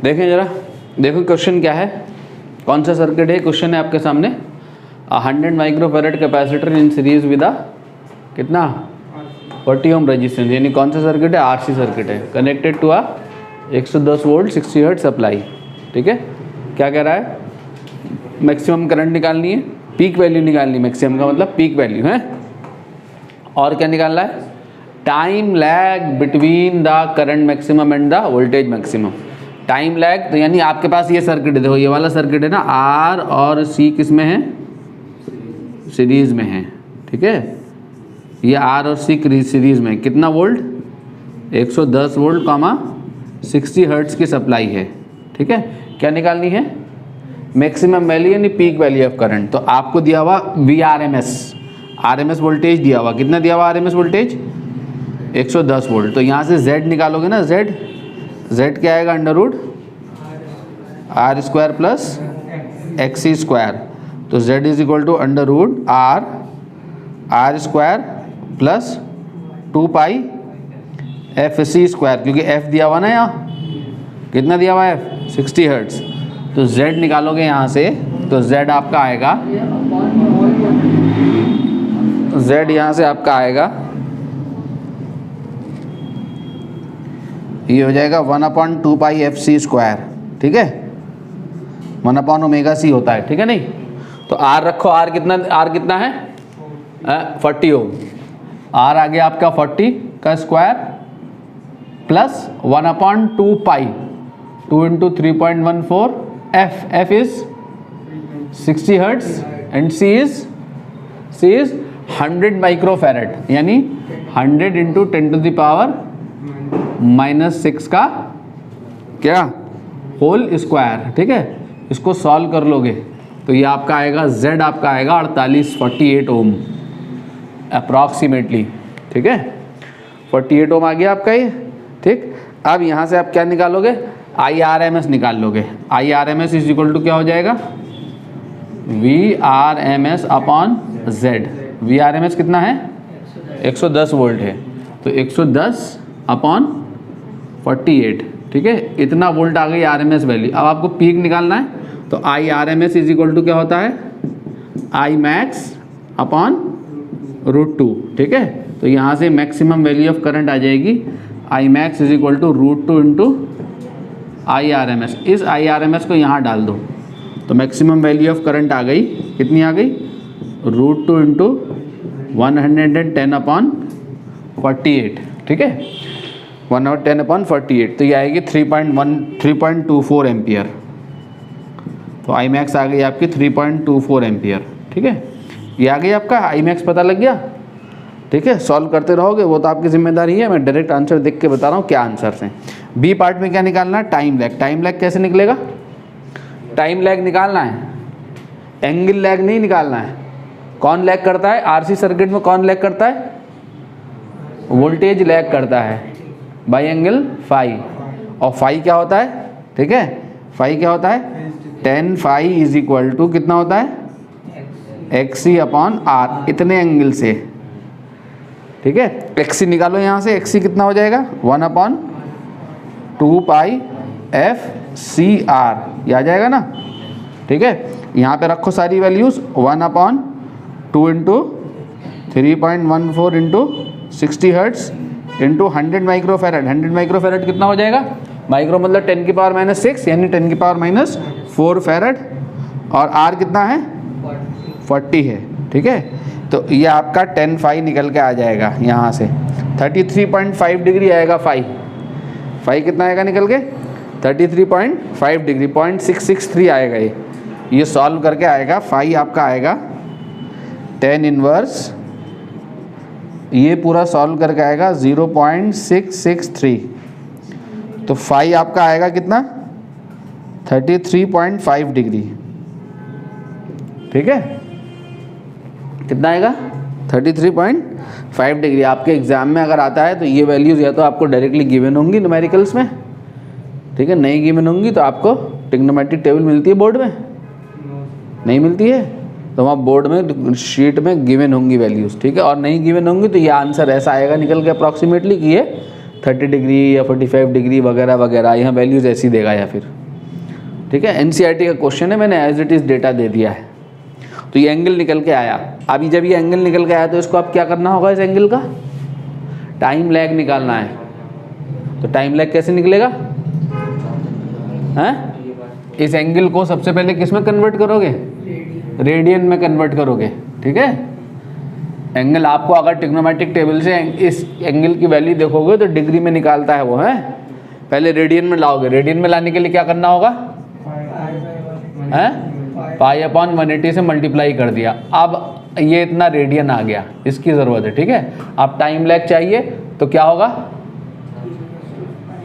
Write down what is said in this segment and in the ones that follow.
देखें जरा, देखो क्वेश्चन क्या है, कौन सा सर्किट है। क्वेश्चन है आपके सामने, 100 microfarad capacitor in series with कितना 40 ओम रेजिस्टेंस, यानी कौन सा सर्किट है, आरसी सर्किट है, connected to 110 volt 60 hertz supply. ठीक है, क्या कह रहा है, मैक्सिमम करंट निकालनी है, पीक वैल्यू निकालनी, मैक्सिमम का मतलब पीक वैल्यू है, और क्या निकालना है, time lag between the current maximum and the voltage maximum. Time lag तो यानी आपके पास ये सर्किट है, देखो ये वाला सर्किट है ना, आर और सी किस में है, सीरीज में है। ठीक है, ये आर और सी सीरीज में, कितना वोल्ट, 110 वोल्ट कामा 60 हर्ट्ज की सप्लाई है। ठीक है, क्या निकालनी है, मैक्सिमम वैल्यू यानी पीक वैल्यू ऑफ करंट। तो आपको दिया हुआ V R M S voltage दिया हुआ, कितना दिया हुआ R M S voltage, 110 volt. तो यहाँ से Z निकालोगे ना, Z क्या आएगा, under root R square plus XC square. तो Z is equal to under root R square plus 2 pi F C square, क्योंकि F दिया हुआ ना यहाँ, कितना दिया हुआ है, 60 हर्ट्ज। तो Z निकालोगे यहाँ से, तो Z आपका आएगा, Z यहाँ से आपका आएगा, ये हो जाएगा 1/2 पाई एफ सी स्क्वायर। ठीक है, 1/ओमेगा सी होता है। ठीक है, नहीं तो R रखो, R कितना है 40 ओम, R आ गया आपका 40 का square plus 1/2 pi 2 × 3.14 F is 60 hertz and C is 100 microfarad, यानी 100 × 10⁻⁻6 का क्या होल स्क्वायर। ठीक है, इसको सॉल्व कर लोगे तो ये आपका आएगा, Z आपका आएगा 48 ओम अप्रॉक्सीमेटली। ठीक है, 48 ओम आ गया आपका ये। ठीक, अब यहाँ से आप क्या निकालोगे, IRMS निकाल लोगे। IRMS इज इक्वल टू क्या हो जाएगा, VRMS अपॉन Z। VRMS कितना है, 110 वोल्ट है, तो 110 अपॉन 48। ठीक है, इतना वोल्ट आ गई RMS वैल्यू। अब आपको पीक निकालना है, तो IRMS इज इक्वल टू क्या होता है, Imax अपॉन √2। ठीक है, तो यहाँ से मैक्सिमम वैल्यू ऑफ करंट आ जाएगी, Imax is equal to √2 into IRMS। इस IRMS को यहाँ डाल दो, तो मैक्सिमम वैल्यू ऑफ करंट आ गई, कितनी आ गई, √2 इंटू 110/48। ठीक है, 110/48, तो ये आएगी 3.24 एम्पियर। तो Imax आ गई आपकी 3.24 एम्पियर। ठीक है, ये आ गई आपका Imax, पता लग गया। ठीक है, सॉल्व करते रहोगे, वो तो आपकी जिम्मेदारी है, मैं डायरेक्ट आंसर देख के बता रहा हूँ क्या आंसर्स हैं। बी पार्ट में क्या निकालना है, टाइम लैग। टाइम लैग कैसे निकलेगा, टाइम लैग निकालना है, एंगल लैग नहीं निकालना है। कौन लैग करता है, आरसी सर्किट में कौन लैग करता है, वोल्टेज लैग करता है बाई एंगल फाई। और फाई क्या होता है, ठीक है, फाई क्या होता है, tan phi is equal to कितना होता है, XC अपॉन R, इतने एंगल से। ठीक है, XC निकालो यहाँ से, XC कितना हो जाएगा, 1/2 पाई FCR, ये आ जाएगा ना। ठीक है, यहाँ पे रखो सारी values, 1/2 into 3.14 into 60 hertz into 100 microfarad. 100 microfarad कितना हो जाएगा, माइक्रो मतलब 10⁻⁻6 यानी 10⁻⁻4 फैरेड, और R कितना है 40 है। ठीक है, तो ये आपका tan फाई निकल के आ जाएगा यहाँ से 33.5 डिग्री आएगा। फाई कितना आएगा निकल के, 33.5 डिग्री, 0.663 आएगा। ये सॉल्व करके आएगा, फाई आपका आएगा tan इनवर्स, ये पूरा सॉल्व करके आएगा 0.663। तो फाई आपका आएगा कितना, 33.5 डिग्री। ठीक है, कितना आएगा, 33.5 डिग्री। आपके एग्जाम में अगर आता है तो ये वैल्यूज़ या तो आपको डायरेक्टली गिवन होंगी न्यूमेरिकल्स में, ठीक है, नहीं गिवन होंगी तो आपको ट्रिग्नोमेट्रिक टेबल मिलती है बोर्ड में, नहीं मिलती है तो वहाँ बोर्ड में शीट में गिवन होंगी वैल्यूज़। ठीक है, और नहीं गिवन होंगी तो ये आंसर ऐसा आएगा निकल के अप्रॉक्सीमेटली कि ये 30 डिग्री या 45 डिग्री वगैरह वगैरह, यहाँ वैल्यूज़ ऐसी देगा या फिर, ठीक है। एनसीईआरटी का क्वेश्चन है, मैंने एज इट इज़ डेटा दे दिया है। तो ये एंगल निकल के आया। अभी जब ये एंगल निकल के आया तो इसको अब क्या करना होगा, इस एंगल का टाइम लैग निकालना है। तो टाइम लैग कैसे निकलेगा, हैं? इस एंगल को सबसे पहले किस में कन्वर्ट करोगे, रेडियन में कन्वर्ट करोगे, ठीक है। एंगल आपको अगर ट्रिग्नोमेट्रिक टेबल से इस एंगल की वैल्यू देखोगे तो डिग्री में निकालता है वो, है। पहले रेडियन में लाओगे, रेडियन में लाने के लिए क्या करना होगा, हैं, पाई अपॉन 180 से मल्टीप्लाई कर दिया। अब ये इतना रेडियन आ गया, इसकी ज़रूरत है, ठीक है। अब टाइम लैग चाहिए तो क्या होगा,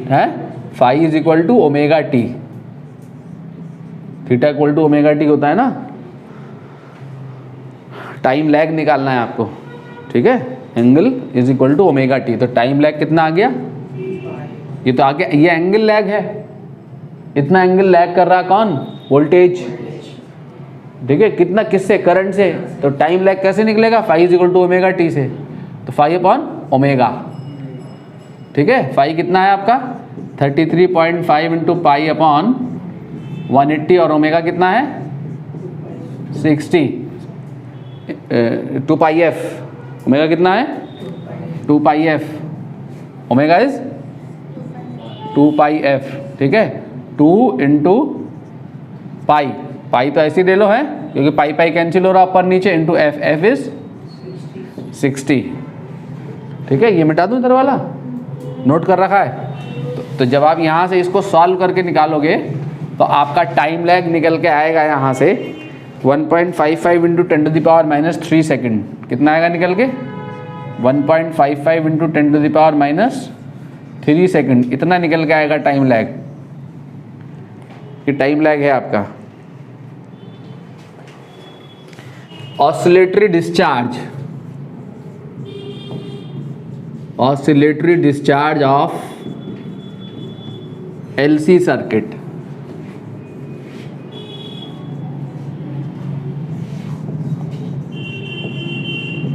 है, phi is equal to omega T, theta equal to omega T होता है ना। टाइम लैग निकालना है आपको, ठीक है। Angle is equal to omega T, तो टाइम लैग कितना आ गया, ये तो आ गया, ये एंगल लैग है। इतना एंगल लैग कर रहा कौन, वोल्टेज, ठीक है। कितना, किससे, करंट से। तो टाइम लैग कैसे निकलेगा, phi is equal to omega T से, तो फाई अपॉन ओमेगा, ठीक है। फाई कितना है आपका 33.5 इंटू पाई अपॉन 180 और ओमेगा कितना है 60, 2 पाई एफ, ओमेगा कितना है 2 pi F, omega is 2 pi F, ठीक है। 2 इंटू पाई, पाई तो ऐसे ले लो है क्योंकि पाई पाई कैंसिल हो रहा ऊपर नीचे, इंटू एफ, एफ इज 60, ठीक है। ये मिटा दूँ इधर वाला, नोट कर रखा है। तो जब आप यहाँ से इसको सॉल्व करके निकालोगे तो आपका टाइम लैग निकल के आएगा यहाँ से 1.55 इंटू 10⁻³ सेकेंड। कितना आएगा निकल के 1.55 इंटू 10⁻³ सेकेंड, इतना निकल के आएगा टाइम लैग। ये टाइम लैग है आपका। Oscillatory discharge, oscillatory discharge of LC circuit,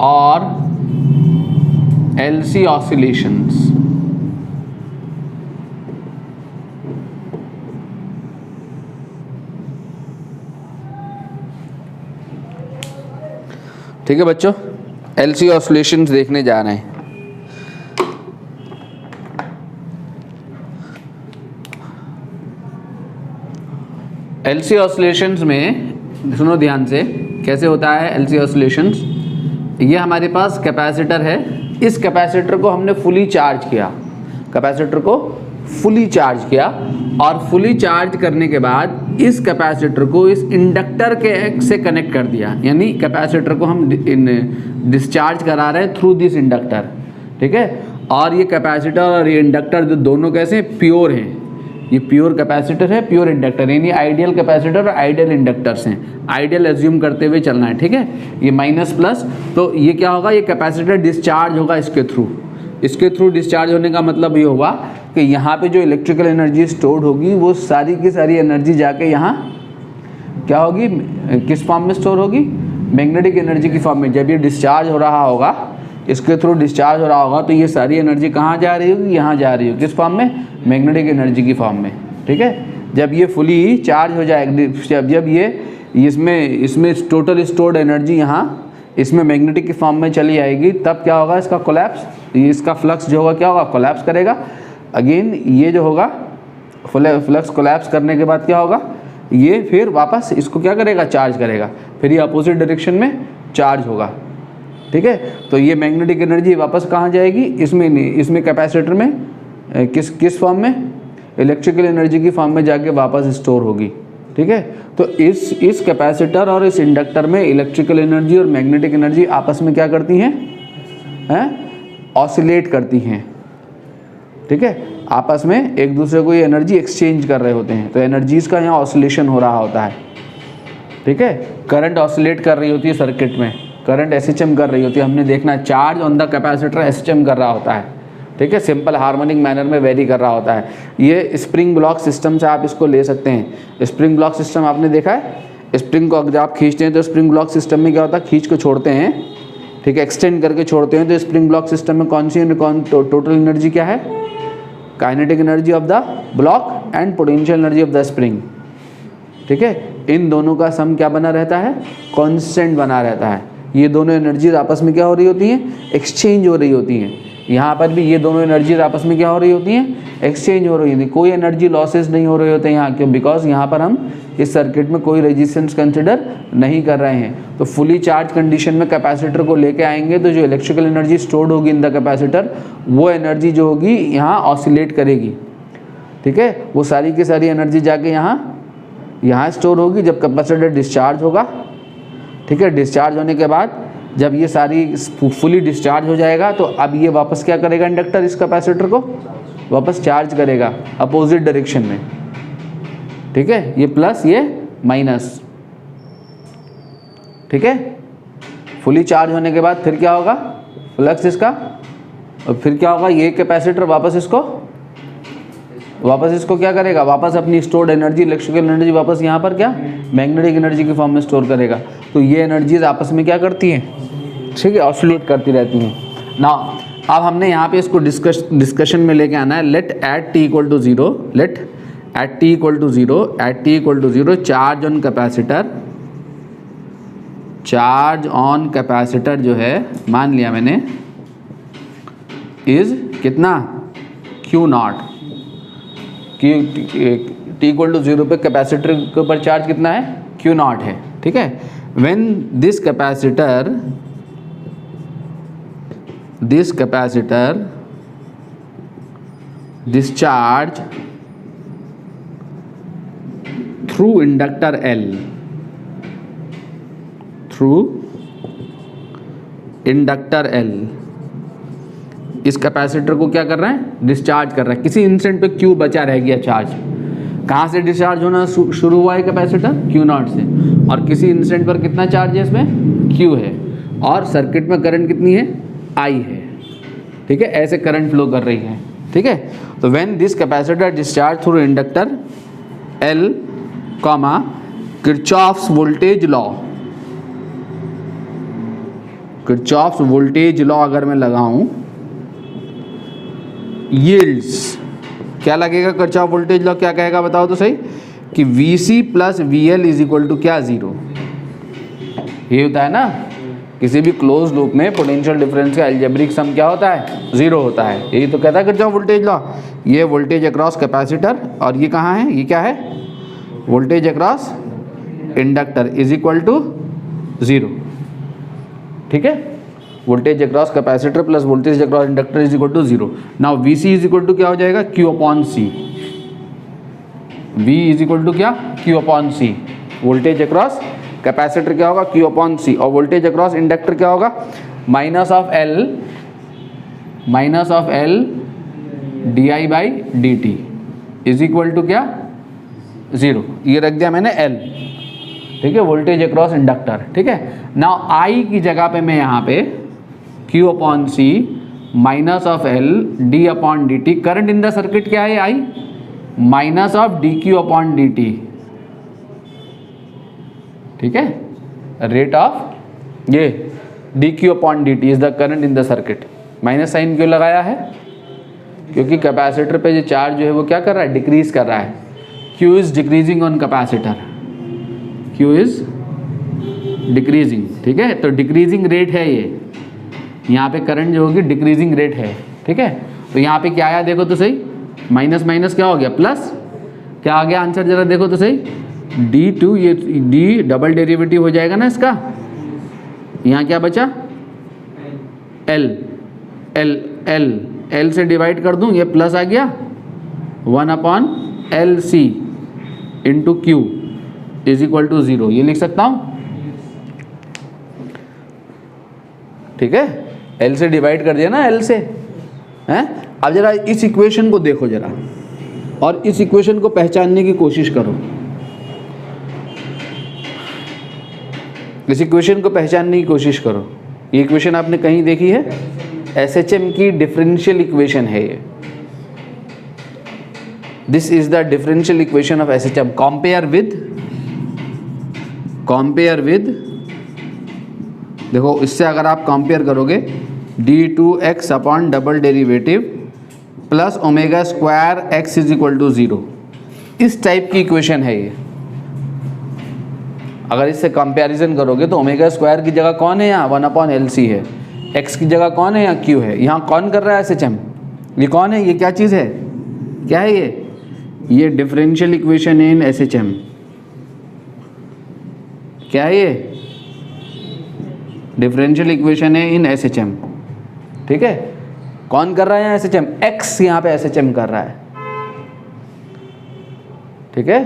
और LC ऑसिलेशंस। ठीक है बच्चों, LC ऑसिलेशंस देखने जा रहे हैं। LC ऑसिलेशंस में सुनो ध्यान से, कैसे होता है LC ऑसिलेशंस। ये हमारे पास कैपेसिटर है, इस कैपेसिटर को हमने फुली चार्ज किया, कैपेसिटर को फुली चार्ज किया, और फुली चार्ज करने के बाद इस कैपेसिटर को इस इंडक्टर के से कनेक्ट कर दिया, यानी कैपेसिटर को हम डिस्चार्ज करा रहे हैं थ्रू दिस इंडक्टर, ठीक है। और ये कैपेसिटर और ये इंडक्टर जो दोनों कैसे प्योर हैं, ये प्योर कैपेसिटर है, प्योर इंडक्टर, यानी आइडियल कैपेसिटर और आइडियल इंडक्टर्स हैं। आइडियल एज्यूम करते हुए चलना है, ठीक है। ये माइनस प्लस, तो ये क्या होगा, ये कैपेसिटर डिस्चार्ज होगा इसके थ्रू। इसके थ्रू डिस्चार्ज होने का मतलब ये होगा कि यहाँ पे जो इलेक्ट्रिकल एनर्जी स्टोर्ड होगी वो सारी की सारी एनर्जी जाके यहाँ क्या होगी, किस फॉर्म में स्टोर होगी, मैग्नेटिक एनर्जी की फॉर्म में। जब ये डिस्चार्ज हो रहा होगा, इसके थ्रू डिस्चार्ज हो रहा होगा, तो ये सारी एनर्जी कहाँ जा रही होगी, यहाँ जा रही होगी, किस फॉर्म में, मैग्नेटिक एनर्जी की फॉर्म में, ठीक है। जब ये फुली चार्ज हो जाएगी, जब ये इसमें टोटल स्टोर्ड एनर्जी यहाँ इसमें मैग्नेटिक की फॉर्म में चली आएगी, तब क्या होगा, इसका कोलैप्स, इसका फ्लक्स जो होगा क्या होगा, कोलैप्स करेगा। अगेन ये जो होगा फ्लक्स कोलैप्स करने के बाद क्या होगा, ये फिर वापस इसको क्या करेगा, चार्ज करेगा, फिर ये अपोजिट डायरेक्शन में चार्ज होगा, ठीक है। तो ये मैग्नेटिक एनर्जी वापस कहाँ जाएगी, इसमें कैपेसिटर में किस फॉर्म में, इलेक्ट्रिकल एनर्जी की फॉर्म में जाके वापस स्टोर होगी, ठीक है। तो इस कैपेसिटर और इस इंडक्टर में इलेक्ट्रिकल एनर्जी और मैग्नेटिक एनर्जी आपस में क्या करती हैं, ऑसिलेट करती हैं, ठीक है। आपस में एक दूसरे को ये एनर्जी एक्सचेंज कर रहे होते हैं, तो एनर्जीज़ का यहाँ ऑसिलेशन हो रहा होता है, ठीक है। करंट ऑसिलेट कर रही होती है सर्किट में, करंट SHM कर रही होती है, हमने देखना है charge on the capacitor SHM कर रहा होता है, ठीक है, सिंपल हार्मोनिक मैनर में वेरी कर रहा होता है। ये स्प्रिंग ब्लॉक सिस्टम से आप इसको ले सकते हैं। स्प्रिंग ब्लॉक सिस्टम आपने देखा है, स्प्रिंग को अगर आप खींचते हैं तो स्प्रिंग ब्लॉक सिस्टम में क्या होता है, खींच को छोड़ते हैं, ठीक है, एक्सटेंड करके छोड़ते हैं तो स्प्रिंग ब्लॉक सिस्टम में कौन सी टोटल एनर्जी क्या है? Kinetic energy of the block and potential energy of the spring. ठीक है, इन दोनों का सम क्या बना रहता है? कांस्टेंट बना रहता है। ये दोनों एनर्जीज आपस में क्या हो रही होती हैं? एक्सचेंज हो रही होती हैं। यहाँ पर भी ये दोनों एनर्जीज आपस में क्या हो रही होती हैं? एक्सचेंज हो रही होती है। कोई एनर्जी लॉसेस नहीं हो रहे होते यहाँ, क्यों? बिकॉज यहाँ पर हम इस सर्किट में कोई रेजिस्टेंस कंसिडर नहीं कर रहे हैं। तो फुली चार्ज कंडीशन में कैपेसिटर को लेके आएंगे तो जो इलेक्ट्रिकल एनर्जी स्टोर्ड होगी इन द कैपेसिटर, वो एनर्जी जो होगी यहाँ ऑसिलेट करेगी। ठीक है, वो सारी की सारी एनर्जी जाके यहाँ स्टोर होगी जब कैपेसिटर डिस्चार्ज होगा। ठीक है, डिस्चार्ज होने के बाद जब ये सारी फुली डिस्चार्ज हो जाएगा तो अब ये वापस क्या करेगा? इंडक्टर इस कैपेसिटर को वापस चार्ज करेगा अपोजिट डायरेक्शन में। ठीक है, ये प्लस ये माइनस। ठीक है, फुली चार्ज होने के बाद फिर क्या होगा? फ्लक्स इसका, और फिर क्या होगा? ये कैपेसिटर वापस इसको क्या करेगा? वापस अपनी स्टोर्ड एनर्जी, इलेक्ट्रिकल एनर्जी वापस यहाँ पर क्या? मैग्नेटिक एनर्जी की फॉर्म में स्टोर करेगा। तो ये एनर्जीज आपस में क्या करती हैं? ठीक है, ऑसिलेट करती रहती हैं। ना अब हमने यहाँ पे इसको डिस्कशन में लेके आना है। Let at T equal to zero, let at T equal to zero charge on capacitor जो है मान लिया मैंने इज कितना? Q not. T equal to zero पे कैपेसिटर के ऊपर चार्ज कितना है? Q नॉट है। ठीक है, when this capacitor discharge through inductor L, इस कैपेसिटर को क्या कर रहा है? डिस्चार्ज कर रहा है। किसी इंस्टेंट पे Q बचा रह गया चार्ज। कहाँ से डिस्चार्ज होना शुरू हुआ है कैपेसिटर? Q नॉट से। और किसी इंस्टेंट पर कितना चार्ज है इसमें? Q है। और सर्किट में करंट कितनी है? I है। ठीक है, ऐसे करंट फ्लो कर रही है। ठीक है, तो when this capacitor discharge through inductor L, Kirchhoff's voltage law अगर मैं लगाऊं, यील्ड्स क्या लगेगा? किरचॉफ वोल्टेज लॉ क्या कहेगा बताओ तो सही? कि VC plus VL is equal to क्या? ज़ीरो। ये होता है ना, किसी भी क्लोज लूप में पोटेंशियल डिफरेंस का अलजेब्रिक सम क्या होता है? ज़ीरो होता है। यही तो कहता है किरचॉफ वोल्टेज लॉ। ये वोल्टेज अक्रॉस कैपेसिटर, और ये कहाँ है? ये क्या है? Voltage across inductor is equal to zero. ठीक है, voltage across capacitor plus voltage across inductor is equal to zero. Now VC is equal to क्या हो जाएगा? Q upon C। V is equal to क्या? Q upon C। Voltage across capacitor क्या होगा? Q upon C। और voltage across inductor क्या होगा? Minus of L DI by DT is equal to क्या? ज़ीरो। ये रख दिया मैंने L। ठीक है, वोल्टेज अक्रॉस इंडक्टर। ठीक है, नाउ I की जगह पे मैं यहाँ पे Q upon C minus of L D upon DT। Current in the circuit क्या है? I minus of DQ upon DT। ठीक है, रेट ऑफ ये DQ upon DT is the current in the circuit. Minus sign क्यों लगाया है? क्योंकि capacitor पे जो चार्ज जो है वो क्या कर रहा है? डिक्रीज कर रहा है। Q is decreasing on capacitor, Q is decreasing. ठीक है, तो डिक्रीजिंग रेट है ये। यहाँ पे करंट जो होगी डिक्रीजिंग रेट है। ठीक है, तो यहाँ पे क्या आया देखो तो सही? माइनस माइनस क्या हो गया? प्लस। क्या आ गया आंसर जरा देखो तो सही? D2, ये D डबल डेरिवेटिव हो जाएगा ना इसका। यहाँ क्या बचा? L से डिवाइड कर दूँ, ये प्लस आ गया 1 upon LC into Q is equal to zero. ये लिख सकता हूँ। ठीक है, L से डिवाइड कर दिया ना, L से हैं। अब जरा इस इक्वेशन को देखो जरा, और इस इक्वेशन को पहचानने की कोशिश करो। इस इक्वेशन को पहचानने की कोशिश करो। ये इक्वेशन आपने कहीं देखी है? SHM की डिफरेंशियल इक्वेशन है ये। This is the differential equation of SHM। Compare with देखो इससे अगर आप कंपेयर करोगे d2x upon double derivative plus omega square x is equal to 0, इस टाइप की इक्वेशन है ये। अगर इससे कंपैरिजन करोगे तो ओमेगा स्क्वायर की जगह कौन है यहाँ 1 अपॉन एल सी है, x की जगह कौन है यहाँ q है, यहाँ कौन कर रहा है SHM, ये कौन है, ये क्या चीज़ है, क्या है ये डिफरेंशियल इक्वेशन है इन SHM। क्या है ये, डिफरेंशियल इक्वेशन है इन SHM। ठीक है, कौन कर रहा है यहाँ SHM, x यहाँ पे SHM कर रहा है। ठीक है,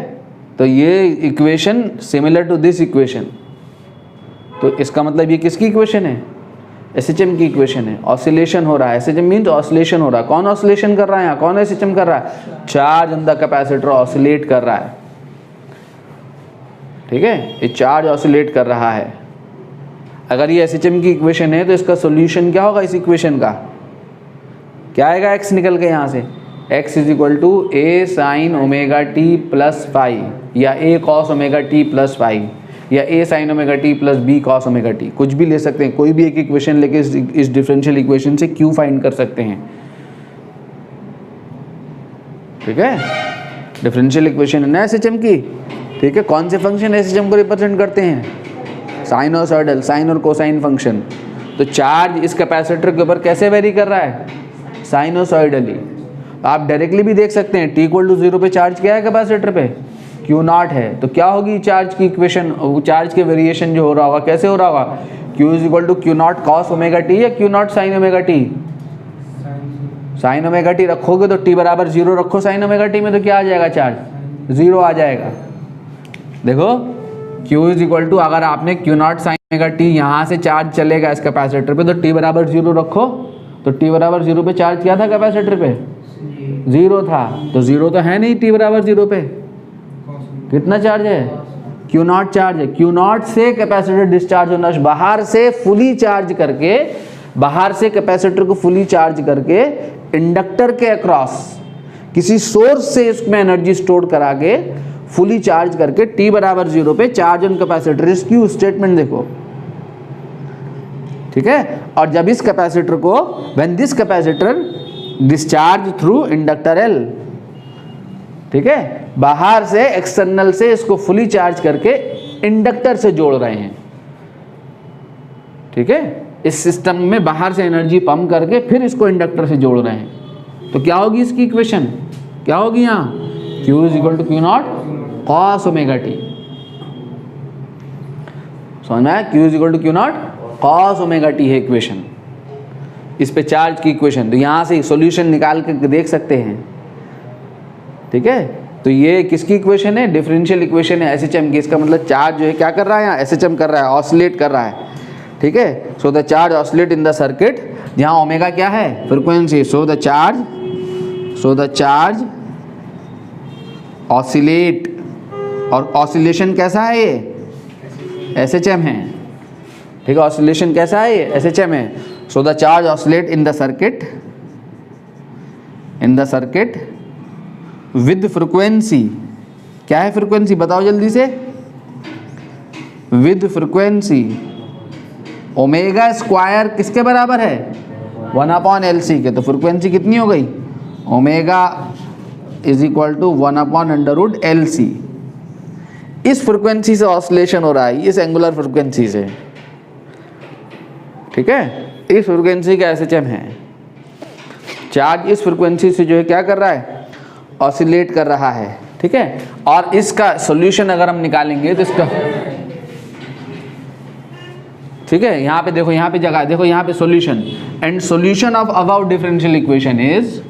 तो ये equation similar to this equation, तो इसका मतलब ये किसकी इक्वेशन है, SHM की इक्वेशन है। ऑसिलेशन हो रहा है, SHM मीन्स ऑसिलेशन हो रहा है। कौन ऑसिलेशन कर रहा है यहाँ, कौन SHM कर रहा है, charge on the capacitor oscillate कर रहा है। ठीक है, ये चार्ज ऑसिलेट कर रहा है। अगर ये SHM की इक्वेशन है तो इसका सॉल्यूशन क्या होगा, इस इक्वेशन का क्या आएगा, x निकल के यहाँ से x is equal to a sine omega T plus phi, या a cos omega T plus phi, या a sine omega T plus b cos omega t, कुछ भी ले सकते हैं। कोई भी एक इक्वेशन लेके इस डिफरेंशियल इक्वेशन से q फाइंड कर सकते हैं। ठीक है, डिफरेंशियल इक्वेशन है ना SHM की। ठीक है, कौन से फंक्शन SHM को रिप्रेजेंट करते हैं, साइनोसॉइडल, साइन और कोसाइन फंक्शन। तो चार्ज इस कैपेसिटर के ऊपर कैसे वेरी कर रहा है, साइनोसॉइडली। आप डायरेक्टली भी देख सकते हैं, t इक्वल टू 0 पे चार्ज क्या है कैपेसिटर पे, Q0 है। तो क्या होगी चार्ज की इक्वेशन, चार्ज के वेरिएशन जो हो रहा होगा कैसे हो रहा होगा, Q is equal to Q0 cos omega t या Q0 sine omega t, sine omega t रखोगे तो t बराबर 0 रखो साइन ओमेगा टी में, तो क्या आ जाएगा, चार्ज 0 आ जाएगा। देखो Q इज इक्वल टू, अगर आपने Q0 साइन ओमेगा टी यहाँ से चार्ज चलेगा इस कैपेसिटर पे, तो t बराबर 0 रखो, तो t बराबर 0 पे चार्ज क्या था कैपेसिटर पे, 0 था। तो 0 तो है नहीं, t बराबर 0 पे कितना चार्ज है, Q0 चार्ज है। Q0 से कैपेसिटर डिस्चार्ज होना, बाहर से फुली चार्ज करके, बाहर से कैपेसिटर को फुली चार्ज करके इंडक्टर के अक्रॉस किसी सोर्स से इसमें एनर्जी स्टोर करा के फुली चार्ज करके t बराबर 0 पे charge on capacitor is Q। Statement देखो। ठीक है, और जब इस कैपेसिटर को, when this capacitor discharge through inductor L, ठीक है, बाहर से एक्सटर्नल से इसको फुली चार्ज करके इंडक्टर से जोड़ रहे हैं। ठीक है, इस सिस्टम में बाहर से एनर्जी पंप करके फिर इसको इंडक्टर से जोड़ रहे हैं। तो क्या होगी इसकी इक्वेशन, क्या होगी यहाँ, Q is equal to Q0 cos omega t. समझ में आया, Q is equal to Q0 cos omega t है इक्वेशन, इस पे चार्ज की इक्वेशन। तो यहाँ से सॉल्यूशन निकाल के देख सकते हैं। ठीक है, तो ये किसकी इक्वेशन है, डिफरेंशियल इक्वेशन है SHM की। इसका मतलब चार्ज जो है क्या कर रहा है यहाँ, SHM कर रहा है, ऑसिलेट कर रहा है। ठीक है, so the charge oscillate in the circuit, जहाँ ओमेगा क्या है, frequency. So the charge oscillate, और ऑसिलेशन कैसा है ये, SHM है। ठीक है, ऑसिलेशन कैसा है ये, SHM है। So the charge oscillate in the circuit with frequency, क्या है फ्रीक्वेंसी बताओ जल्दी से, विद फ्रीक्वेंसी ओमेगा स्क्वायर किसके बराबर है, 1 अपॉन एल सी के। तो फ्रीक्वेंसी कितनी हो गई, omega is equal to 1 upon under root L C. इस फ्रीक्वेंसी से ऑसिलेशन हो रहा है, इस एंगुलर फ्रीक्वेंसी से। ठीक है, इस फ्रीक्वेंसी का SHM है। चार्ज इस फ्रीक्वेंसी से जो है क्या कर रहा है, ऑसिलेट कर रहा है। ठीक है, और इसका सॉल्यूशन अगर हम निकालेंगे तो इसका, ठीक है, यहाँ पे देखो, यहाँ पे जगह देखो, यहाँ पे solution, and solution of about differential equation is,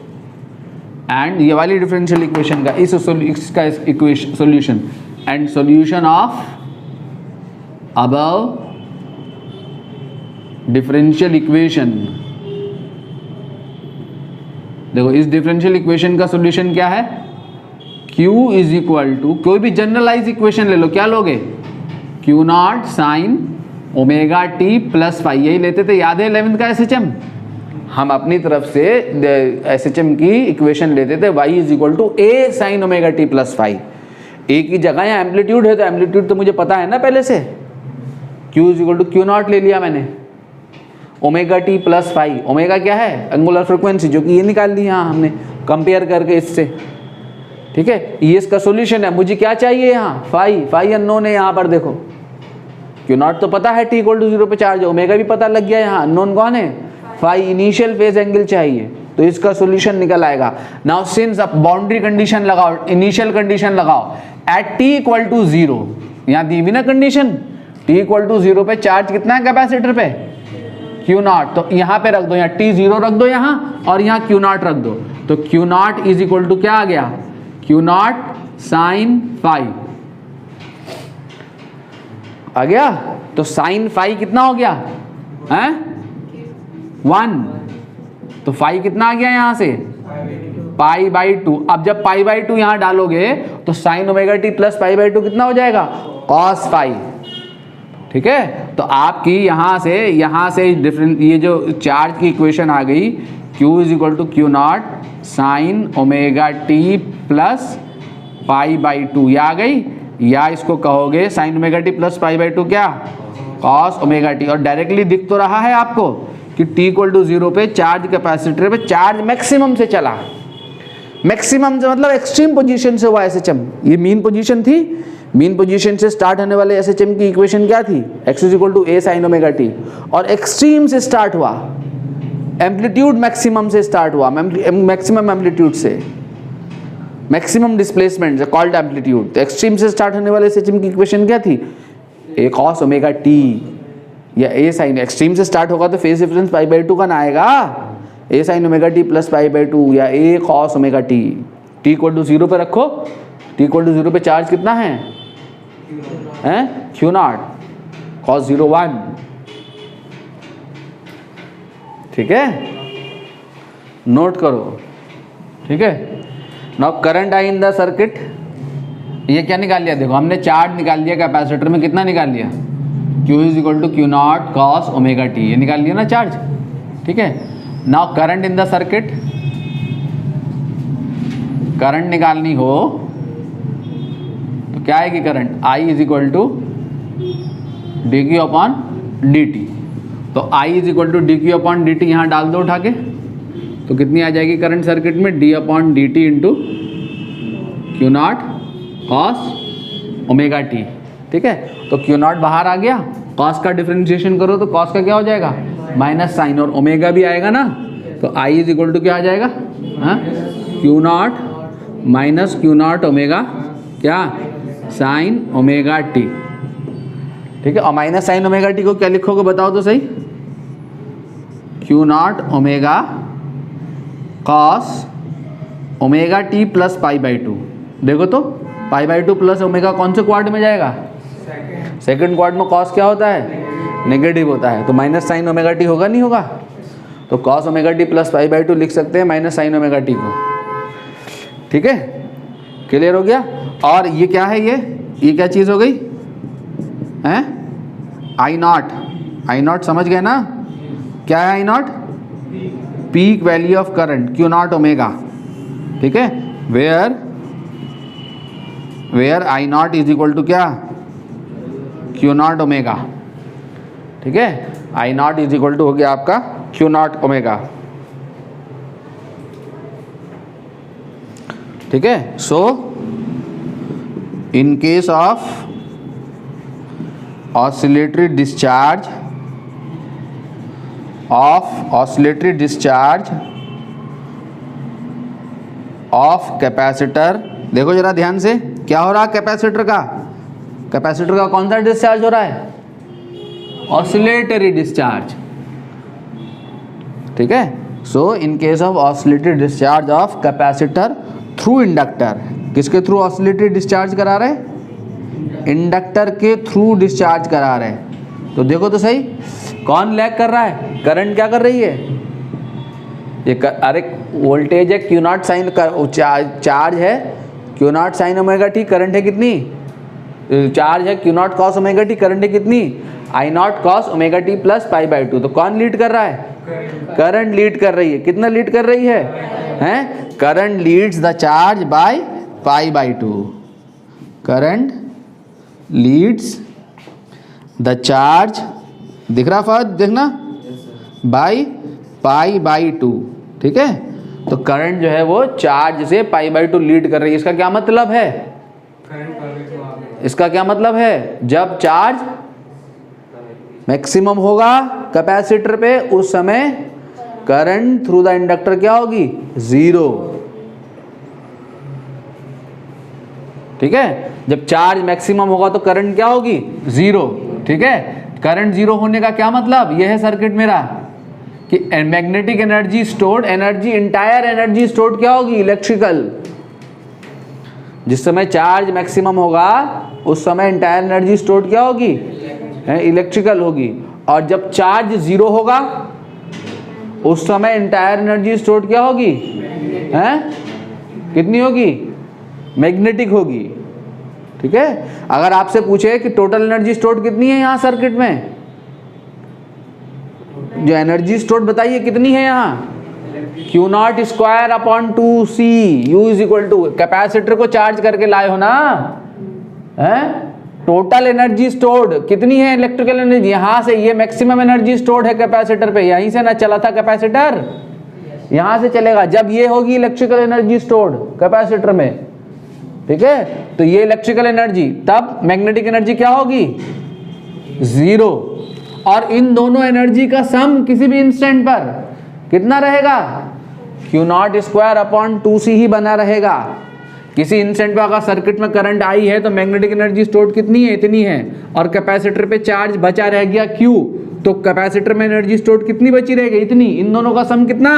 and ये वाली डिफरेंशियल इक्वेशन का इसका equation solution, and solution of above differential equation. देखो इस डिफरेंशियल इक्वेशन का सॉल्यूशन क्या है, Q इज इक्वल टू, कोई भी जनरलाइज इक्वेशन ले लो, क्या लोगे, Q0 sine omega T plus phi, यही लेते थे, याद है 11th का SHM। हम अपनी तरफ से SHM की इक्वेशन लेते थे, y is equal to a sine omega T plus phi. A की जगह यहाँ एम्पलीट्यूड है, तो एम्पलीट्यूड तो मुझे पता है ना पहले से, Q is equal to Q not ले लिया मैंने, omega T plus phi, omega क्या है एंगुलर फ्रिक्वेंसी, जो कि ये निकाल ली यहाँ हमने कंपेयर करके इससे, ठीक है। ये इसका सॉल्यूशन है। मुझे क्या चाहिए यहाँ, फाई, फाई अननोन है यहाँ पर, देखो क्यू नॉट तो पता है टी इक्वल टू 0 पे चार्ज, ओमेगा भी पता लग गया, यहाँ अननोन कौन है, फाई, इनिशियल फेज एंगल चाहिए, तो इसका सॉल्यूशन निकल आएगा। नाउ सिंस अब बाउंड्री कंडीशन लगाओ, इनिशियल कंडीशन लगाओ, एट टी इक्वल टू 0, यहाँ दी हुई ना कंडीशन, टी इक्वल टू 0 पे चार्ज कितना है कैपेसिटर पे, क्यू नॉट, तो यहाँ पे रख दो, यहाँ टी 0 रख दो यहाँ, और यहाँ क्यू नॉट रख दो, तो Q not is equal to क्या आ गया, क्यू नॉट साइन फाई आ गया। तो साइन फाई कितना हो गया है 1, तो फाई कितना आ गया यहाँ से पाई बाई 2। अब जब पाई बाई 2 यहाँ डालोगे तो sign omega T plus pi by 2 कितना हो जाएगा, कॉस फाई, ठीक है। तो आपकी यहाँ से डिफरेंट ये जो चार्ज की इक्वेशन आ गई, Q is equal to Q not sine omega T plus pi by 2, ये आ गई, या इसको कहोगे sine omega T plus pi by 2 क्या, कॉस ओमेगा टी। और डायरेक्टली दिख तो रहा है आपको कि टी इक्वल टू 0 पे चार्ज कैपेसिटर पे चार्ज मैक्सिमम से चला, मैक्सिमम से मतलब एक्सट्रीम पोजीशन से हुआ एसएचएम, ये मीन पोजीशन थी, मीन पोजीशन से स्टार्ट होने वाले एसएचएम की इक्वेशन क्या थी, x is equal to a sine omega t, और एक्सट्रीम से स्टार्ट हुआ, एम्पलीट्यूड मैक्सिमम से स्टार्ट हुआ, मैक्सिमम एम्पलीट्यूड से, मैक्सिमम डिस्प्लेसमेंट से कॉल्ड एम्पलीट्यूड, तो एक्सट्रीम से स्टार्ट होने वाले एसएचएम की इक्वेशन क्या थी, a cos ओमेगा टी, या a साइन, एक्सट्रीम से स्टार्ट होगा तो फेज डिफरेंस पाई बाई 2 का ना आएगा, a sine omega T plus pi by 2 या a cos omega t, t equal to 0 पे रखो, t इक्वल टू 0 पे चार्ज कितना है क्यू नॉट cos 0 1, ठीक है, नोट करो, ठीक है। Now current I in the circuit, ये क्या निकाल लिया, देखो हमने चार्ज निकाल लिया कैपेसिटर में, कितना निकाल लिया, Q is equal to Q not cos omega t, ये निकाल लिया ना चार्ज, ठीक है। Now current in the circuit, current निकालनी हो तो क्या आएगी current, I is equal to D Q upon D T, तो I is equal to D Q upon D T यहाँ डाल दो उठा के, तो कितनी आ जाएगी करंट सर्किट में, D upon D T into Q not cos omega T, ठीक है। तो क्यू नॉट बाहर आ गया, कॉस का डिफरेंशिएशन करो तो कॉस का क्या हो जाएगा माइनस साइन, और ओमेगा भी आएगा ना, तो I इज इक्वल टू क्या आ जाएगा, हाँ Q not minus Q naught omega क्या साइन ओमेगा टी, ठीक है। और माइनस साइन ओमेगा टी को क्या लिखोगे बताओ तो सही, Q naught omega cos omega T plus pi by 2, देखो तो पाई बाई 2 प्लस ओमेगा कौन से क्वाड्र में जाएगा, सेकंड क्वाड्र में कॉस क्या होता है नेगेटिव होता है, तो माइनस साइन ओमेगा टी होगा नहीं होगा, तो cos omega T plus pi by 2 लिख सकते हैं माइनस साइन ओमेगा टी को, ठीक है, क्लियर हो गया। और ये क्या है, ये क्या चीज़ हो गई हैं, आई नॉट समझ गए ना, क्या है I naught, peak value of current Q naught omega, ठीक है, where I naught is equal to क्या क्यू नॉट ओमेगा, ठीक है, I naught is equal to हो गया आपका क्यू नॉट ओमेगा, ठीक है। So in case of oscillatory discharge of capacitor, देखो जरा ध्यान से क्या हो रहा है, कैपेसिटर का कौन सा डिस्चार्ज हो रहा है, ऑसिलेटरी डिस्चार्ज, ठीक है। So in case of oscillatory discharge of capacitor through inductor, किसके थ्रू ऑसिलेटरी डिस्चार्ज करा रहे, इंडक्टर के थ्रू डिस्चार्ज करा रहे हैं, तो देखो तो सही कौन लैग कर रहा है, करंट क्या कर रही है, ये अरे वोल्टेज है क्यू नॉट साइन चार्ज है Q not sine omega T, current है कितनी, चार्ज है Q not cos omega T, current है कितनी I naught cos omega T plus pi by 2, तो कौन लीड कर रहा है, करंट लीड कर रही है, कितना लीड कर रही है, current leads the charge by pi by 2, current leads the charge, दिख रहा फर्स्ट, देखना, बाई पाई बाई 2, ठीक है। तो करंट जो है वो चार्ज से पाई बाई 2 लीड कर रही है। इसका क्या मतलब है? इसका क्या मतलब है? जब चार्ज मैक्सिमम होगा कैपेसिटर पे, उस समय करंट थ्रू द इंडक्टर क्या होगी? 0, ठीक है। जब चार्ज मैक्सिमम होगा तो करंट क्या होगी? 0, ठीक है। करंट 0 होने का क्या मतलब? यह है सर्किट मेरा कि magnetic energy stored, energy, entire energy stored क्या होगी? इलेक्ट्रिकल। जिस समय चार्ज मैक्सिमम होगा उस समय इंटायर एनर्जी स्टोर्ड क्या होगी? इलेक्ट्रिकल होगी। और जब चार्ज 0 होगा उस समय इंटायर एनर्जी स्टोर्ड क्या होगी? कितनी होगी? मैग्नेटिक होगी, ठीक है। अगर आपसे पूछे कि टोटल एनर्जी स्टोर्ड कितनी है यहाँ सर्किट में, जो एनर्जी स्टोर्ड बताइए कितनी है यहाँ? Q0 square upon 2C, U इज इक्वल टू, कैपेसिटर को चार्ज करके लाए हो ना, टोटल एनर्जी स्टोर्ड कितनी है? इलेक्ट्रिकल एनर्जी, यहाँ से ये मैक्सिमम एनर्जी स्टोर्ड है कैपेसिटर पे, यहीं से ना चला था कैपेसिटर, यहाँ से चलेगा। जब ये होगी इलेक्ट्रिकल एनर्जी स्टोर्ड कैपेसिटर में, ठीक है, तो ये इलेक्ट्रिकल एनर्जी, तब मैग्नेटिक एनर्जी क्या होगी? 0। और इन दोनों एनर्जी का सम किसी भी इंस्टेंट पर कितना रहेगा? Q0 स्क्वायर अपॉन 2C ही बना रहेगा। किसी इंस्टेंट पर अगर सर्किट में करंट आई है तो मैग्नेटिक एनर्जी स्टोर्ड कितनी है? इतनी है। और कैपेसिटर पे चार्ज बचा रह गया Q, तो कैपेसिटर में एनर्जी स्टोर्ड कितनी बची रहेगी? इतनी। इन दोनों का सम कितना?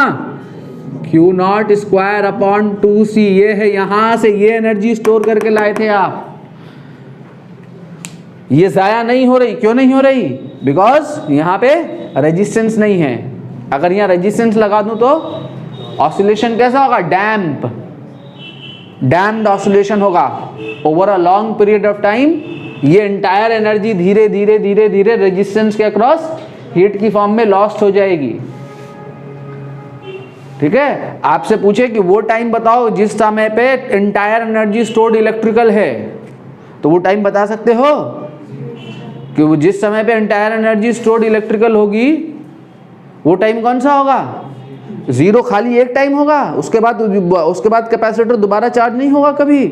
Q0 square upon 2C। ये है, यहां से ये एनर्जी स्टोर करके लाए थे आप, ये जाया नहीं हो रही। क्यों नहीं हो रही? बिकॉज यहाँ पे रेजिस्टेंस नहीं है। अगर यहाँ रेजिस्टेंस लगा दूं तो ऑसिलेशन कैसा होगा? डैम्प्ड ऑसिलेशन होगा over a long period of time. ये इंटायर एनर्जी धीरे धीरे धीरे धीरे रेजिस्टेंस के अक्रॉस हीट की फॉर्म में लॉस्ट हो जाएगी, ठीक है। आपसे पूछे कि वो टाइम बताओ जिस समय पे इंटायर एनर्जी स्टोर्ड इलेक्ट्रिकल है, तो वो टाइम बता सकते हो कि वो जिस समय पे इंटायर एनर्जी स्टोर्ड इलेक्ट्रिकल होगी वो टाइम कौन सा होगा? 0 खाली एक टाइम होगा, उसके बाद कैपेसिटर दोबारा चार्ज नहीं होगा कभी।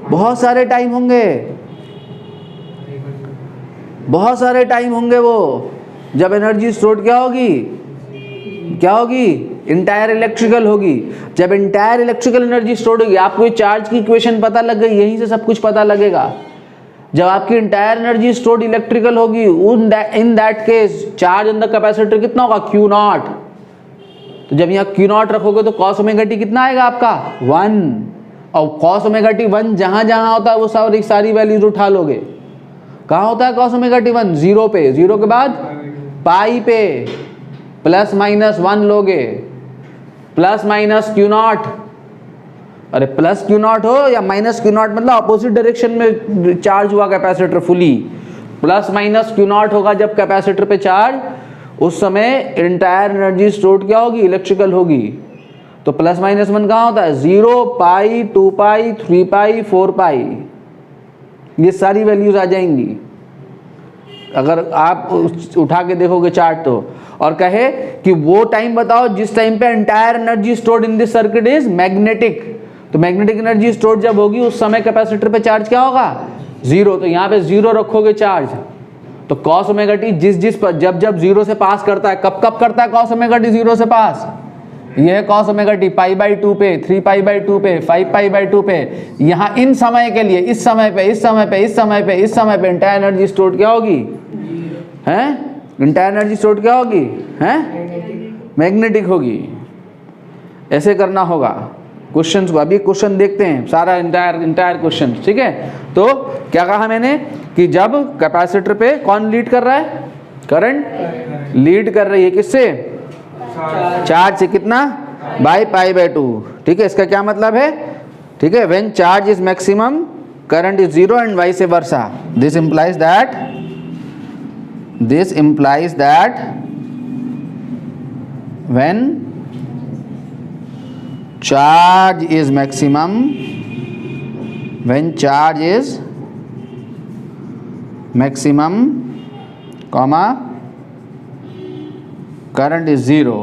बहुत सारे टाइम होंगे, बहुत सारे टाइम होंगे वो जब एनर्जी स्टोर्ड क्या होगी? इंटायर इलेक्ट्रिकल होगी। जब इंटायर इलेक्ट्रिकल एनर्जी स्टोर्ड होगी, आपको चार्ज की इक्वेशन पता लग गई, यहीं से सब कुछ पता लगेगा। जब आपकी इंटायर एनर्जी स्टोर्ड इलेक्ट्रिकल होगी, in that case charge in the capacitor कितना होगा? Q0। तो जब यहाँ Q0 रखोगे तो cos ओमेगा t कितना आएगा आपका? 1। और cos ओमेगा t 1 जहां जहां होता है वो सारी वैल्यूज उठा लोगे। कहाँ होता है cos ओमेगा t 1? 0 पे। 0 के बाद पाई पे प्लस माइनस 1 लोगे, प्लस माइनस Q0। अरे प्लस Q0 हो या माइनस Q0 मतलब अपोजिट डायरेक्शन में चार्ज हुआ capacitor fully. Plus minus Q0 होगा जब कैपेसिटर पे चार्ज, उस समय इंटायर एनर्जी स्टोर्ड क्या होगी? इलेक्ट्रिकल होगी। तो प्लस माइनस 1 कहाँ होता है? 0, पाई, 2 पाई, 3 पाई, 4 पाई, ये सारी वैल्यूज आ जाएंगी अगर आप उठा के देखोगे चार्ट तो। और कहे कि वो टाइम बताओ जिस टाइम पे entire energy stored in this circuit is magnetic. तो मैग्नेटिक एनर्जी स्टोर्ड जब होगी उस समय कैपेसिटर पे चार्ज क्या होगा? 0। तो यहाँ पे 0 रखोगे चार्ज, तो cos ओमेगा t जिस पर जब 0 से पास करता है, कब करता है cos ओमेगा t 0 से पास? ये है cos omega t pi by 2 पे, 3 पाई बाई 2 पे, 5 पाई बाई 2 पे। यहाँ इन समय के लिए, इस समय पे इंटायर एनर्जी स्टोर्ड क्या होगी? इंटायर एनर्जी स्टोर्ड क्या होगी? मैग्नेटिक होगी। ऐसे करना होगा क्वेश्चंस को। अभी क्वेश्चन देखते हैं सारा इंटायर क्वेश्चन, ठीक है। तो क्या कहा मैंने कि जब कैपेसिटर पे कौन लीड कर रहा है? करंट लीड कर रही है किससे? चार्ज से। कितना? बाई पाई बाई 2, ठीक है। इसका क्या मतलब है? ठीक है, when charge is maximum current is 0 and vice versa. This implies that when charge is maximum, comma current is 0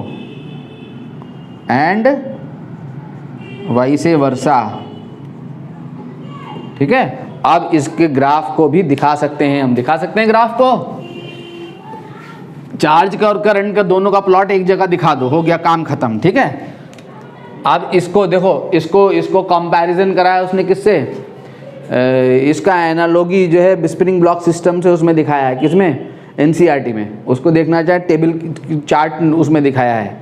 and vice versa. ठीक है, अब इसके ग्राफ को भी दिखा सकते हैं, हम दिखा सकते हैं ग्राफ को। चार्ज का और करंट का दोनों का प्लॉट एक जगह दिखा दो, हो गया काम खत्म। ठीक है, अब इसको देखो, इसको कंपैरिजन कराया उसने किससे, इसका एनालॉजी जो है स्प्रिंग ब्लॉक सिस्टम से उसमें दिखाया है, किसमें, एनसीईआरटी में। उसको देखना चाहे टेबल चार्ट उसमें दिखाया है।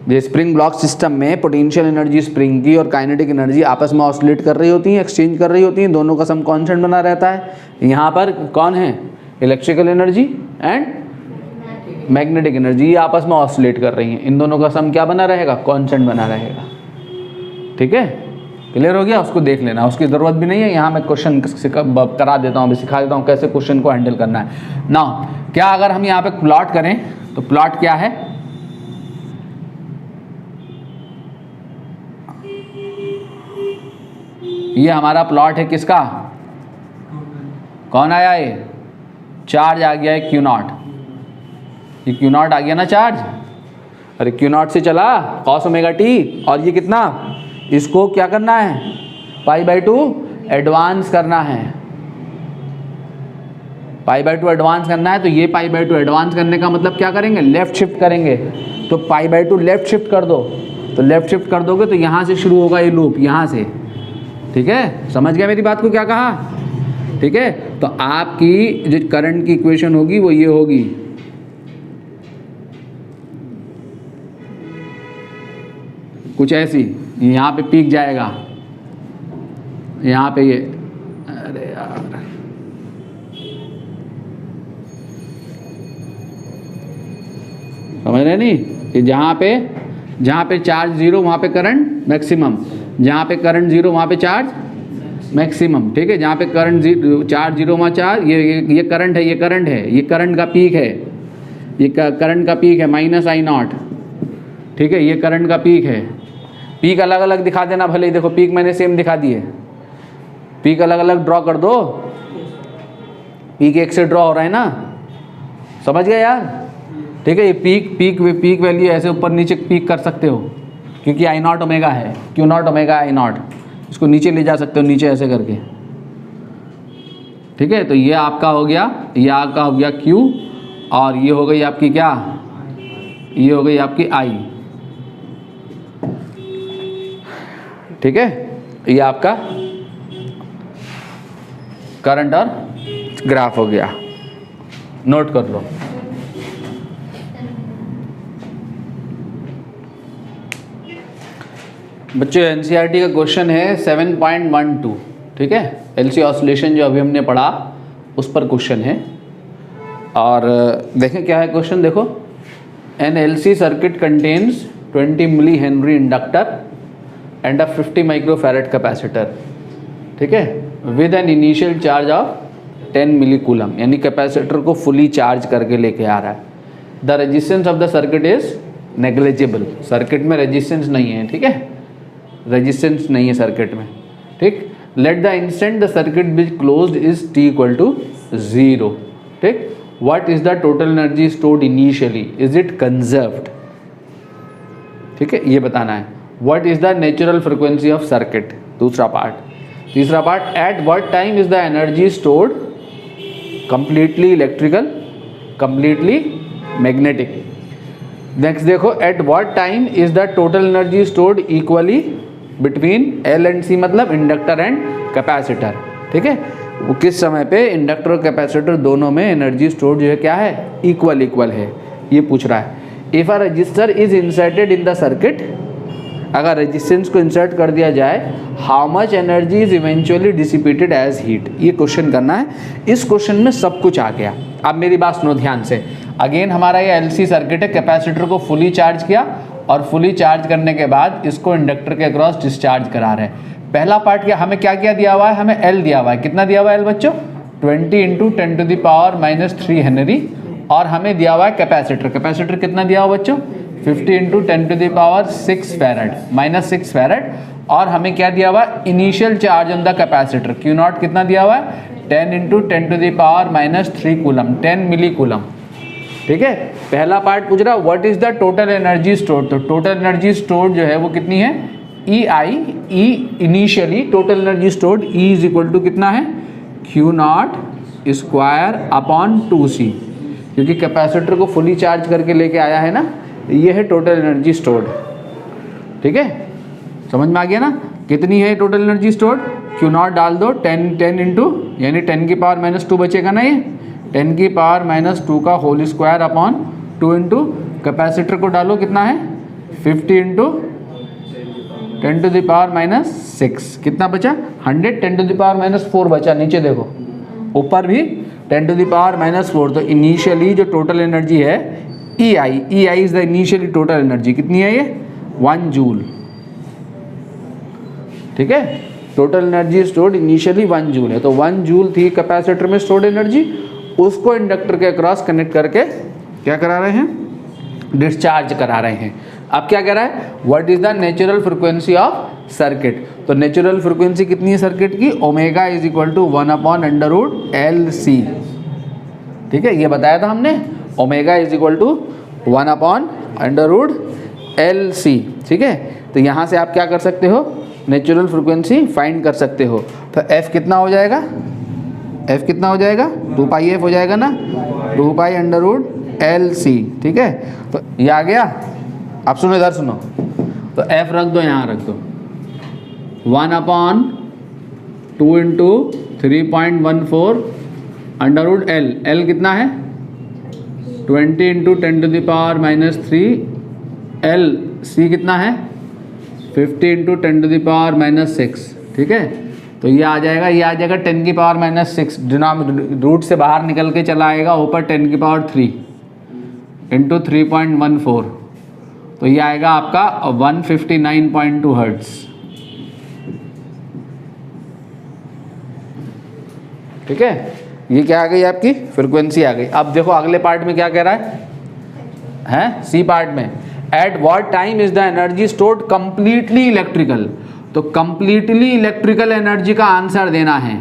ये स्प्रिंग ब्लॉक सिस्टम में पोटेंशियल एनर्जी स्प्रिंग की और काइनेटिक एनर्जी आपस में ऑसिलेट कर रही होती हैं, एक्सचेंज कर रही होती हैं, दोनों का सम कांस्टेंट बना रहता है। यहाँ पर कौन है, electrical energy and magnetic energy, ये आपस में ऑसिलेट कर रही हैं, इन दोनों का सम क्या बना रहेगा, कांस्टेंट बना रहेगा। ठीक है, क्लियर हो गया, उसको देख लेना, उसकी ज़रूरत भी नहीं है। यहाँ मैं क्वेश्चन करा देता हूँ, अभी सिखा देता हूँ कैसे क्वेश्चन को हैंडल करना है ना। क्या अगर हम यहाँ पे प्लॉट करें तो प्लॉट क्या है, ये हमारा प्लॉट है किसका, कौन आया, ये चार्ज आ गया है Q नॉट, ये Q नॉट आ गया ना चार्ज, अरे Q नॉट से चला cos ओमेगा टी, और ये कितना, इसको क्या करना है, π/2 एडवांस करना है, π/2 एडवांस करना है। तो ये π/2 एडवांस करने का मतलब क्या करेंगे, लेफ्ट शिफ्ट करेंगे। तो π/2 लेफ्ट शिफ्ट कर दो, तो लेफ्ट शिफ्ट कर दोगे तो यहाँ से शुरू होगा ये लूप, यहाँ से। ठीक है, समझ गया मेरी बात को क्या कहा। ठीक है, तो आपकी जो करंट की इक्वेशन होगी वो ये होगी, कुछ ऐसी, यहाँ पे पीक जाएगा, यहाँ पे ये, अरे यार समझ रहे नहीं, कि जहाँ पे चार्ज 0 वहाँ पे करंट मैक्सिमम, जहाँ पे करंट 0 वहाँ पे चार्ज मैक्सिमम। ठीक है, जहाँ पे करंट चार्ज 0 वहाँ चार्ज, ये करंट है, ये करंट है, ये करंट का पीक है, ये करंट का पीक है -I0। ठीक है, ये करंट का पीक है। पीक अलग अलग दिखा देना भले ही, देखो पीक मैंने सेम दिखा दिए, पीक अलग अलग ड्रॉ कर दो, पीक एक से ड्रॉ हो रहा है ना, समझ गए यार। ठीक है, ये पीक वैल्यू ऐसे ऊपर नीचे पीक कर सकते हो, क्योंकि I0 ओमेगा है, Q नॉट ओमेगा I0, इसको नीचे ले जा सकते हो, नीचे ऐसे करके। ठीक है, तो ये आपका हो गया, ये आपका हो गया Q, और ये हो गई आपकी क्या, ये हो गई आपकी I। ठीक है, ये आपका करंट और ग्राफ हो गया, नोट कर लो। बच्चों एनसीईआरटी का क्वेश्चन है 7.12। ठीक है, एलसी ऑसिलेशन जो अभी हमने पढ़ा उस पर क्वेश्चन है, और देखें क्या है क्वेश्चन। देखो, an LC circuit contains 20 milli henry inductor and a 50 microfarad capacitor. ठीक है, with an initial charge of 10 milli coulomb, यानी कैपेसिटर को फुली चार्ज करके लेके आ रहा है। The resistance of the circuit is negligible, circuit में रेजिस्टेंस नहीं है। ठीक है, रेजिस्टेंस नहीं है सर्किट में। ठीक, let the instant the circuit be closed is t = 0। ठीक, what is the total energy stored initially, is it conserved. ठीक है, ये बताना है। What is the natural frequency of circuit, दूसरा पार्ट। तीसरा part, at what time is the energy stored completely electrical, completely magnetic. Next देखो, at what time is the total energy stored equally between L and C, मतलब inductor and capacitor. ठीक है, वो किस समय पे इंडक्टर और कैपेसिटर दोनों में एनर्जी स्टोर्ड जो है क्या है, इक्वल है, ये पूछ रहा है। If a resistor is inserted in the circuit, अगर रेजिस्टेंस को इंसर्ट कर दिया जाए, how much energy is eventually dissipated as heat, ये क्वेश्चन करना है। इस क्वेश्चन में सब कुछ आ गया। अब मेरी बात सुनो ध्यान से। अगेन हमारा ये एलसी सर्किट है, कैपेसिटर को फुली चार्ज किया, और फुली चार्ज करने के बाद इसको इंडक्टर के अक्रॉस डिस्चार्ज करा रहे हैं। पहला पार्ट क्या, हमें क्या क्या दिया हुआ है, हमें L दिया हुआ है। कितना दिया हुआ है L बच्चों, 20 × 10⁻³ हेनरी, और हमें दिया हुआ है कैपेसिटर। कैपेसिटर कितना दिया हुआ बच्चों, 50 × 10⁻6 फैरेड, -6 फैरेड। और हमें क्या दिया हुआ है, initial charge on the capacitor Q0 कितना दिया हुआ है, 10 इंटू 10⁻³ कूलम, 10 मिली कूलम। ठीक है, पहला पार्ट पूछ रहा what is the total energy stored, तो टोटल एनर्जी स्टोर्ड जो है वो कितनी है, E initially total energy stored E is equal to कितना है, Q0 स्क्वायर अपॉन 2C, क्योंकि कैपेसिटर को फुली चार्ज करके लेके आया है ना, ये है टोटल एनर्जी स्टोर्ड। ठीक है, समझ में आ गया ना, कितनी है टोटल एनर्जी स्टोर्ड, Q0 डाल दो, 10 इंटू यानी 10⁻² बचेगा ना, ये 10⁻² का whole square upon 2 into capacitor को डालो, कितना है 50 इंटू 10⁻⁻6, कितना बचा 100, 10⁻⁴ बचा, नीचे देखो ऊपर भी 10⁻⁻4। तो इनिशियली जो टोटल एनर्जी है EI is the initially total energy, कितनी है ये 1 जूल। ठीक है, total energy stored initially 1 joule है, तो 1 जूल थी कैपेसिटर में स्टोर्ड एनर्जी, उसको इंडक्टर के अक्रॉस कनेक्ट करके क्या करा रहे हैं, डिस्चार्ज करा रहे हैं। अब क्या कह रहा है, what is the natural frequency of circuit, तो नेचुरल फ्रिक्वेंसी कितनी है सर्किट की, omega is equal to 1/√LC। ठीक है, ये बताया था हमने, omega is equal to 1/√LC। ठीक है, तो यहाँ से आप क्या कर सकते हो, नेचुरल फ्रिक्वेंसी फाइंड कर सकते हो। तो F कितना हो जाएगा, F कितना हो जाएगा 2πf हो जाएगा ना, 2π√LC। ठीक है, तो ये आ गया। अब सुनो, इधर सुनो, तो F रख दो, यहाँ रख दो, 1/2 इंटू 3.14 L कितना है 20 इंटू 10⁻³ C कितना है 50 इंटू 10⁻⁻6। ठीक है, तो ये आ जाएगा 10⁻⁻6, रूट से बाहर निकल के चला आएगा ऊपर 10⁻³ इंटू 3.14, तो ये आएगा आपका 159.2 हर्ट्ज। ठीक है, ये क्या आ गई आपकी फ्रीक्वेंसी आ गई। अब देखो अगले पार्ट में क्या कह रहा है सी पार्ट में, eight what time is the energy stored completely electrical, तो कंप्लीटली इलेक्ट्रिकल एनर्जी का आंसर देना है।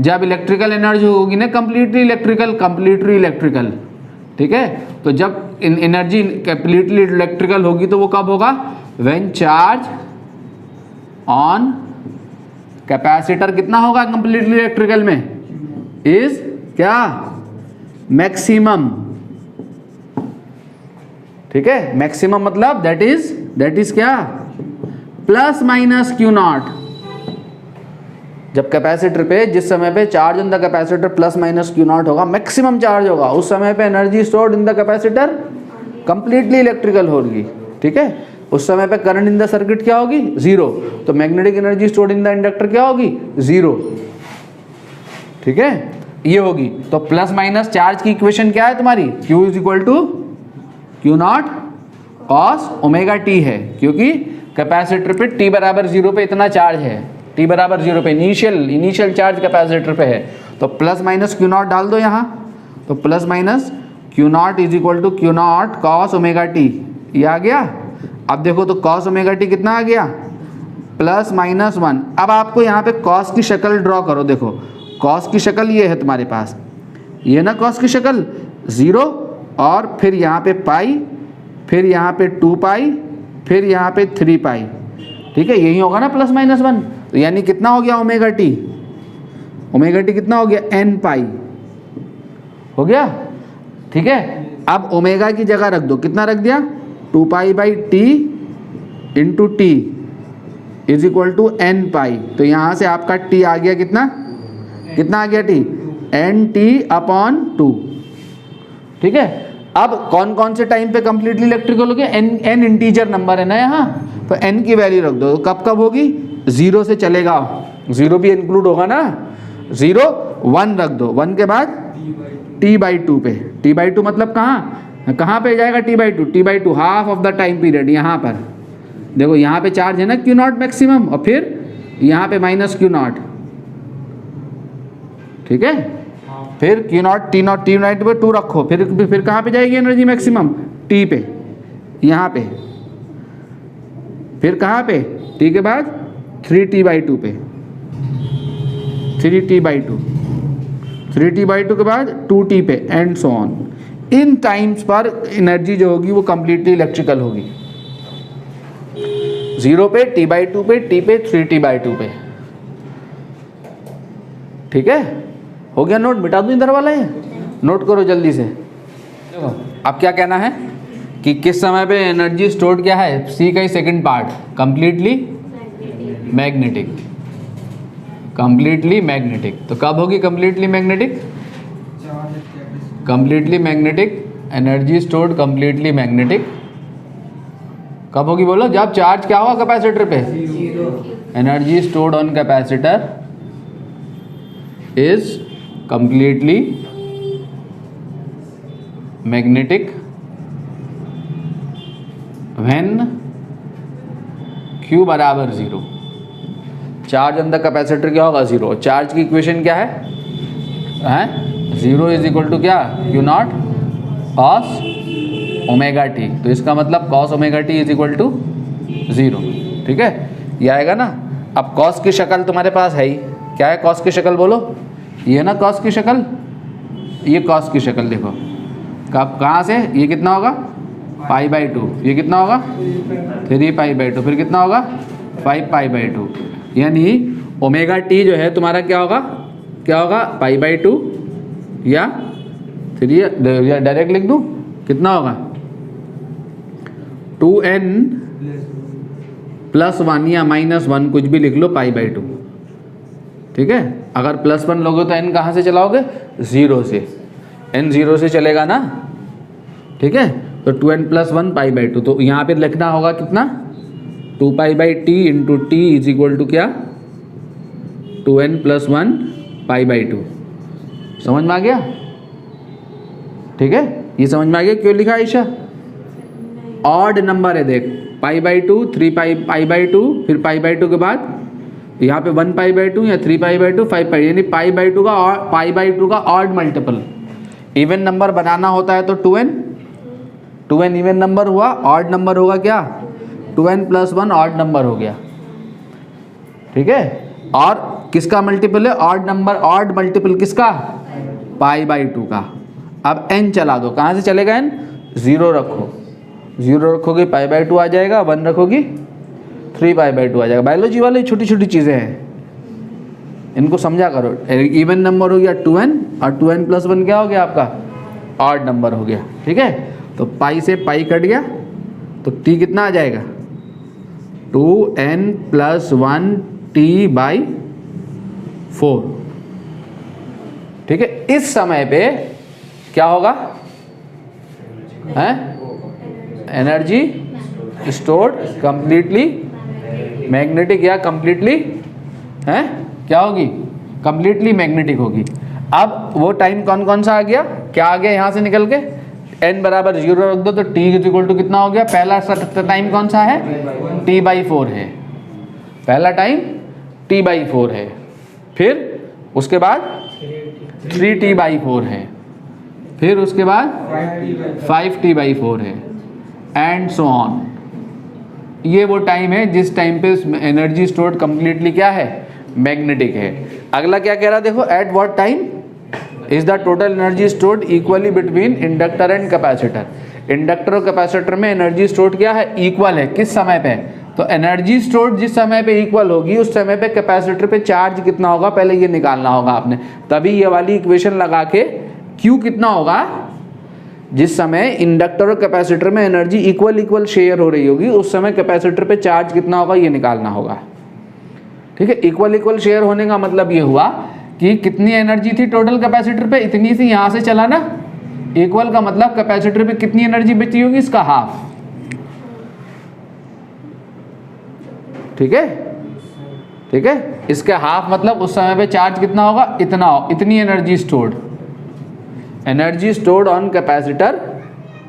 जब इलेक्ट्रिकल एनर्जी होगी ना कंप्लीटली इलेक्ट्रिकल। ठीक है, तो जब एनर्जी कंप्लीटली इलेक्ट्रिकल होगी तो वो कब होगा, व्हेन चार्ज ऑन कैपेसिटर कितना होगा कंप्लीटली इलेक्ट्रिकल में, इज क्या मैक्सिमम। ठीक है, मैक्सिमम मतलब दैट इज क्या ±Q0। जब कैपेसिटर पे जिस समय पे charge in the capacitor ±Q0 होगा, मैक्सिमम चार्ज होगा, उस समय पे energy stored in the capacitor completely electrical होगी। ठीक है, उस समय पे करंट इन द सर्किट क्या होगी 0, तो magnetic energy stored in the inductor क्या होगी 0। ठीक है, ये होगी। तो प्लस माइनस चार्ज की इक्वेशन क्या है तुम्हारी, Q is equal to Q0 cos ω t है, क्योंकि कैपेसिटर पे t बराबर 0 पे इतना चार्ज है, t बराबर 0 पे इनिशियल चार्ज कैपेसिटर पे है, तो ±Q0 डाल दो यहाँ, तो ±Q0 is equal to Q0 cos ω t, ये आ गया। अब देखो तो cos ω t कितना आ गया ±1। अब आपको यहाँ पे cos की शक्ल ड्रॉ करो, देखो cos की शक्ल ये है तुम्हारे पास, ये ना cos की शक्ल 0 और फिर यहाँ पे पाई, फिर यहाँ पे 2 पाई, फिर यहाँ पे 3 पाई। ठीक है, यही होगा ना ±1, तो यानी कितना हो गया ω t कितना हो गया n पाई हो गया। ठीक है, अब ω की जगह रख दो, कितना रख दिया 2π/t into t is equal to n pi, तो यहाँ से आपका t आ गया कितना आ गया t nt/2। ठीक है, अब कौन कौन से टाइम पे कंप्लीटली इलेक्ट्रिकल हो गया, n इंटीजर नंबर है ना यहाँ, तो n की वैल्यू रख दो, तो कब होगी 0 से चलेगा, 0 भी इंक्लूड होगा ना, 0 1 रख दो, 1 के बाद t/2 पे, t/2 मतलब कहाँ पे जाएगा t/2 half of the time period. यहाँ पर देखो, यहाँ पे चार्ज है ना Q0 मैक्सिमम, और फिर यहाँ पे -Q0। ठीक है, फिर Q0 T0 पे 2 रखो, फिर कहाँ पे जाएगी एनर्जी मैक्सिमम T पे, यहाँ पे, फिर कहाँ पे T के बाद 3T/2 पे, 3T/2। 3t/2 के बाद 2t पे and so on. In times पर एनर्जी जो होगी वो कंप्लीटली इलेक्ट्रिकल होगी। 0 पे, t/2 पे, t पे, 3t/2 पे। ठीक है, हो गया नोट? मिटा दूं इधर वाला ये? नोट करो जल्दी से। देखो अब क्या कहना है कि किस समय पे एनर्जी स्टोर्ड क्या है, सी का ही second part, completely magnetic. Completely magnetic, तो कब होगी completely magnetic? Completely magnetic, energy stored completely magnetic कब होगी बोलो? जब चार्ज क्या होगा कैपेसिटर पे? Energy stored on capacitor is completely magnetic when Q बराबर 0। चार्ज ऑन द कैपेसिटर क्या होगा? 0। चार्ज की इक्वेशन क्या है? 0 इज इक्वल टू क्या? Q not cos omega T. तो इसका मतलब cos omega t is equal to 0। ठीक है, ये आएगा ना। अब कॉस की शक्ल तुम्हारे पास है ही, क्या है कॉस की शक्ल बोलो? ये ना कॉस की शक्ल, ये कॉस की शक्ल देखो। कब कहाँ से? ये कितना होगा? π/2। ये कितना होगा? 3π/2। फिर कितना होगा? 5π/2। यानी ओमेगा टी जो है तुम्हारा क्या होगा? क्या होगा? π/2 या 3, या डायरेक्ट लिख दूँ कितना होगा? 2n + 1 या -1 कुछ भी लिख लो, π/2। ठीक है, अगर +1 लोगे तो n कहाँ से चलाओगे? 0 से। n 0 से चलेगा ना। ठीक है, तो 2n + 1 π/2। तो यहाँ पे लिखना होगा कितना? 2π/t into t is equal to क्या? 2n + 1 π/2। समझ में आ गया? ठीक है, ये समझ में आ गया क्यों लिखा आयशा? ऑड नंबर है देख, π/2, 3π/2, फिर π/2 के बाद यहाँ पे 1π/2 या 3π/2, 5π, यानी π/2 का ऑड मल्टीपल। इवन नंबर बनाना होता है तो 2n इवन नंबर हुआ, ऑड नंबर होगा क्या? 2n + 1 ऑड नंबर हो गया। ठीक है, और किसका मल्टीपल है? ऑड नंबर, ऑड मल्टीपल किसका? π/2 का। अब n चला दो, कहाँ से चलेगा n? 0 रखो, 0 रखोगे π/2 आ जाएगा, 1 रखोगी 3π/2 आ जाएगा। बायोलॉजी वाले छोटी छोटी चीज़ें हैं, इनको समझा करो। इवन नंबर हो गया 2n, और 2n + 1 क्या हो गया आपका? ऑड नंबर हो गया। ठीक है, तो पाई से पाई कट गया, तो t कितना आ जाएगा? 2n + 1 t/4। ठीक है, इस समय पे क्या होगा? एनर्जी स्टोर्ड कंप्लीटली मैग्नेटिक, या कंप्लीटली क्या होगी? कंप्लीटली मैग्नेटिक होगी। अब वो टाइम कौन कौन सा आ गया? क्या आ गया यहाँ से निकल के? n बराबर 0 रख दो, तो t इज इक्वल टू कितना हो गया? पहला टाइम कौन सा है? t/4 है। पहला टाइम t/4 है, फिर उसके बाद 3t/4 है, फिर उसके बाद 5t/4 है, एंड सो ऑन। ये वो टाइम है जिस टाइम पे एनर्जी स्टोर्ड कंप्लीटली क्या है? मैग्नेटिक है। अगला क्या कह रहा है देखो, at what time is the total energy stored equally between inductor and capacitor. Inductor और कैपेसिटर में एनर्जी स्टोर्ड क्या है? इक्वल है। किस समय पे? तो एनर्जी स्टोर्ड जिस समय पे इक्वल होगी उस समय पे कैपेसिटर पे चार्ज कितना होगा, पहले ये निकालना होगा आपने। तभी ये वाली इक्वेशन लगा के Q कितना होगा, जिस समय इंडक्टर और कैपेसिटर में एनर्जी इक्वल शेयर हो रही होगी उस समय कैपेसिटर पे चार्ज कितना होगा ये निकालना होगा। ठीक है, इक्वल शेयर होने का मतलब ये हुआ कि कितनी एनर्जी थी टोटल कैपेसिटर पे, इतनी सी यहाँ से चला ना। इक्वल का मतलब कैपेसिटर पे कितनी एनर्जी बची होगी? इसका हाफ। ठीक है, ठीक है, इसका हाफ मतलब उस समय पे चार्ज कितना होगा? इतनी energy stored. Energy stored on capacitor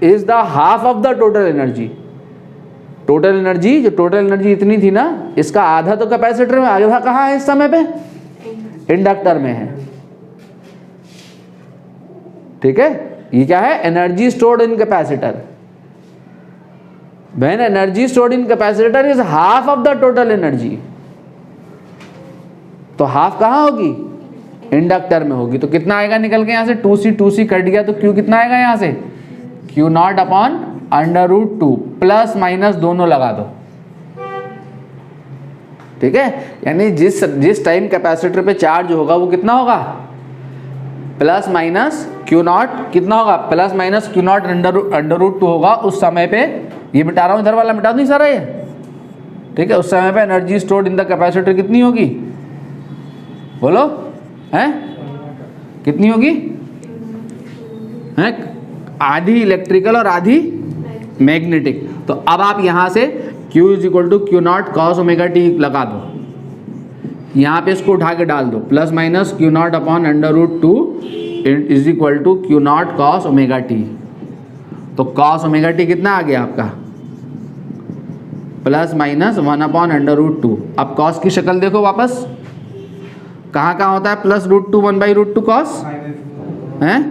is the half of the total energy. Total energy, जो टोटल एनर्जी इतनी थी ना, इसका आधा तो कैपेसिटर में, आधा कहाँ है इस समय पे? इंडक्टर में है। ठीक है, ये क्या है? Energy stored in capacitor. When energy stored in capacitor is half of the total energy. तो हाफ कहाँ होगी? इंडक्टर में होगी। तो कितना आएगा निकल के यहाँ से, 2C कट गया तो Q कितना आएगा यहाँ से, Q0 अपॉन √2 प्लस माइनस दोनों लगा दो। ठीक है, यानी जिस टाइम कैपेसिटर पे चार्ज होगा वो कितना होगा, प्लस माइनस Q0 कितना होगा, प्लस माइनस Q0 √2 होगा उस समय पे। ये मिटा रहा हूँ, इधर वाला मिटा दूँ सारा ये। ठीक है, उस समय पे energy stored in the capacitor कितनी होगी, बोलो हैं, कितनी होगी, हैं, आधी इलेक्ट्रिकल और आधी मैग्नेटिक। तो अब आप यहाँ से Q is equal to Q0 cos omega t लगा दो, यहाँ पे इसको उठा के डाल दो, plus minus Q0 upon √2 is equal to Q0 cos omega T. तो cos ओमेगा टी कितना आ गया आपका, प्लस माइनस 1 अपॉन √2। अब cos की शक्ल देखो वापस, कहाँ कहाँ होता है प्लस √2 1/√2 cos हैं,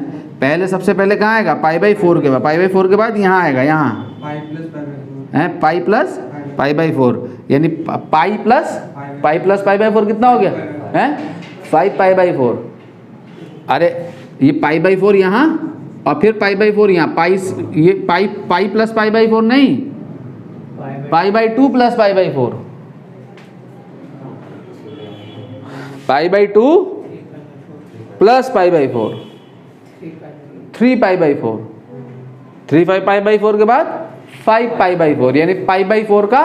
पहले सबसे पहले कहाँ आएगा, π/4 के बाद, π/4 के बाद यहाँ आएगा, यहाँ हैं पाई प्लस π/4, यानी पाई प्लस π/4 कितना हो गया हैं, 5π/4। अरे ये π/4 यहाँ और फिर π/4 यहाँ, पाई ये पाई प्लस π/4 नहीं, π/2 प्लस π/4, π/2 प्लस π/4, 3π/4, 3π/4 के बाद 5π/4, यानी π/4 का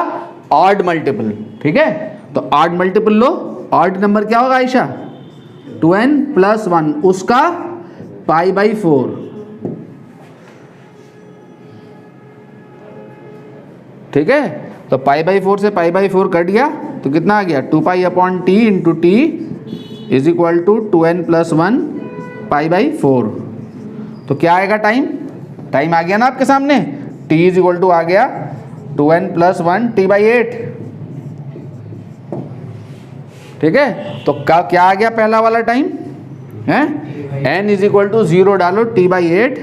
ऑड मल्टीपल। ठीक है, तो ऑड मल्टीपल लो, ऑड नंबर क्या होगा आयशा, 2n + 1 उसका π/4। ठीक है, तो π/4 से π/4 कट गया तो कितना आ गया, 2π/t into t is equal to 2n + 1 π/4। तो क्या आएगा टाइम आ गया ना आपके सामने, t इज इक्वल टू आ गया 2n + 1 t/8। ठीक है, तो क्या आ गया पहला वाला टाइम है, n इज इक्वल टू 0 डालो t/8,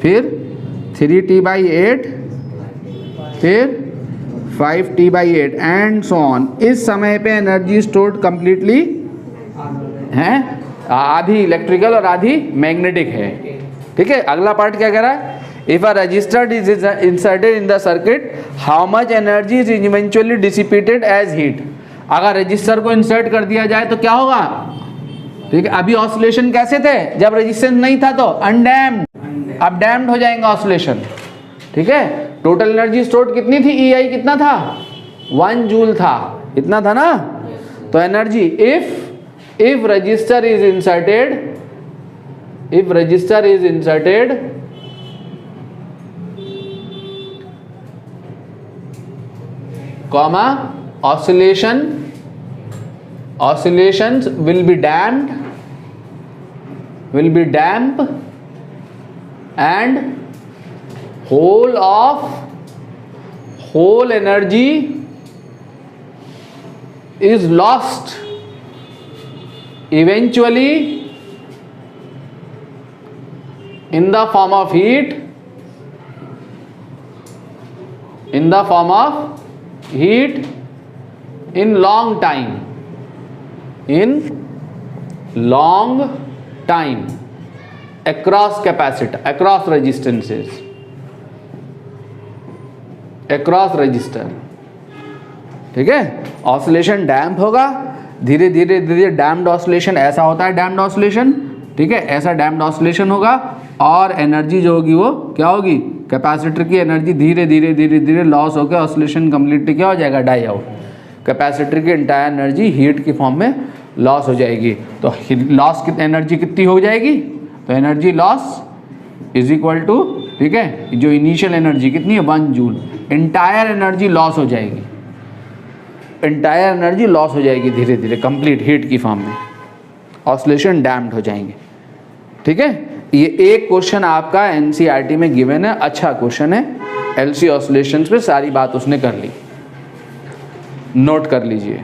फिर 3t/8, फिर 5t/8 एंड सो ऑन। इस समय पे एनर्जी स्टोर्ड कंप्लीटली है, आधी इलेक्ट्रिकल और आधी मैग्नेटिक है। ठीक है, अगला पार्ट क्या कह रहा है, if a resistor is inserted in the circuit how much energy is eventually dissipated as heat. अगर रजिस्टर को इंसर्ट कर दिया जाए तो क्या होगा। ठीक है, अभी ऑसिलेशन कैसे थे, जब रजिस्टेंस नहीं था तो अनडैम्ड, अब डैम्ड हो जाएंगे ऑसिलेशन। ठीक है, टोटल एनर्जी स्टोर्ड कितनी थी, EI कितना था, 1 जूल था, इतना था ना। तो energy if register is inserted, comma oscillations will be damped and whole energy is lost eventually in the form of heat, in long time across capacitor, across resistances, across resistor। ठीक है, oscillation डैम्प होगा, धीरे धीरे damped oscillation ऐसा होता है, damped oscillation. ठीक है, ऐसा डैम्प्ड ऑसिलेशन होगा और एनर्जी जो होगी वो क्या होगी, कैपेसिटर की एनर्जी धीरे धीरे लॉस होकर ऑसिलेशन कंप्लीटली क्या हो जाएगा, डाई आउट। कैपेसिटर की एंटायर एनर्जी हीट की फॉर्म में लॉस हो जाएगी। तो लॉस की एनर्जी कितनी हो जाएगी, तो energy loss is equal to, ठीक है, जो इनिशियल एनर्जी कितनी है 1 जूल, एंटायर एनर्जी लॉस हो जाएगी, एंटायर एनर्जी लॉस हो जाएगी धीरे धीरे कंप्लीट हीट की फॉर्म में, ऑसिलेशन डैम्प्ड हो जाएंगे। ठीक है, ये एक क्वेश्चन आपका एनसीईआरटी में गिवन है, अच्छा क्वेश्चन है, एलसी ऑसिलेशंस पे सारी बात उसने कर ली, नोट कर लीजिए।